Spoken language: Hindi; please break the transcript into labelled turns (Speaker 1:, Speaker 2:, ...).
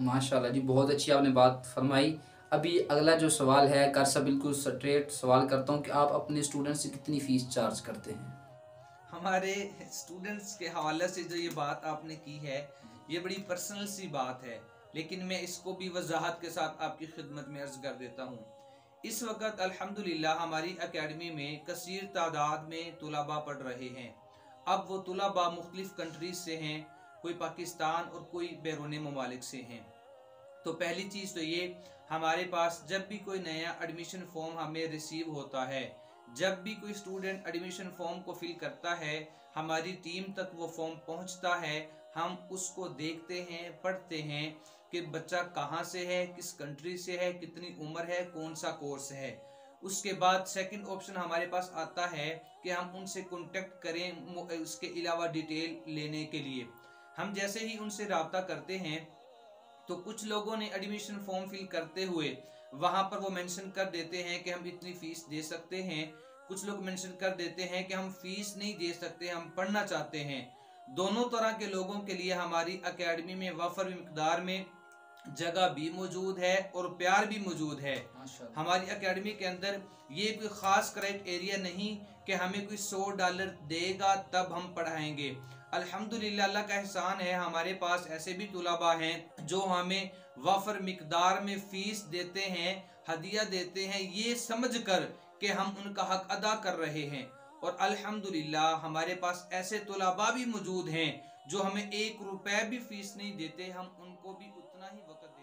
Speaker 1: माशाल्लाह जी, बहुत अच्छी आपने बात फरमाई। अभी अगला जो सवाल है, कर सा बिल्कुल स्ट्रेट सवाल करता हूँ कि आप अपने स्टूडेंट से कितनी फ़ीस चार्ज करते हैं?
Speaker 2: हमारे स्टूडेंट्स के हवाले से जो ये बात आपने की है, ये बड़ी पर्सनल सी बात है, लेकिन मैं इसको भी वजाहत के साथ आपकी खिदमत में अर्ज कर देता हूँ। इस वक्त अल्हम्दुलिल्लाह हमारी एकेडमी में कसीर तादाद में तुलबा पढ़ रहे हैं। अब वो तुलबा मुख्तलिफ कंट्रीज से हैं, कोई पाकिस्तान और कोई बैरून ममालिक से हैं। तो पहली चीज़ तो ये, हमारे पास जब भी कोई नया एडमिशन फॉर्म हमें रिसीव होता है, जब भी कोई स्टूडेंट एडमिशन फॉर्म को फिल करता है, हमारी टीम तक वो फॉर्म पहुंचता है। हम उसको देखते हैं, पढ़ते हैं कि बच्चा कहाँ से है, किस कंट्री से है, कितनी उम्र है, कौन सा कोर्स है। उसके बाद सेकंड ऑप्शन हमारे पास आता है कि हम उनसे कांटेक्ट करें उसके अलावा डिटेल लेने के लिए। हम जैसे ही उनसे रब्ता करते हैं, तो कुछ लोगों ने एडमिशन फॉर्म फिल करते हुए वहां पर वो मेंशन कर देते हैं कि हम इतनी फीस दे सकते हैं। कुछ लोग मेंशन कर देते हैं कि हम फीस नहीं दे सकते, हम पढ़ना चाहते हैं। दोनों तरह के लोगों के लिए हमारी एकेडमी में वफर मिकदार में जगह भी मौजूद है और प्यार भी मौजूद है।
Speaker 1: माशाल्लाह।
Speaker 2: हमारी एकेडमी के अंदर ये कोई ख़ास क्राइटेरिया नहीं कि हमें कोई $100 देगा तब हम पढ़ाएंगे। अल्हम्दुलिल्लाह, अल्लाह का एहसान है, हमारे पास ऐसे भी तुलबा हैं जो हमें वफर मिकदार में फ़ीस देते हैं, हदिया देते हैं, ये समझ कर कि हम उनका हक अदा कर रहे हैं। और अल्हम्दुलिल्लाह हमारे पास ऐसे तुलबा भी मौजूद हैं जो हमें ₹1 भी फीस नहीं देते, हम उनको भी उतना ही वक़्त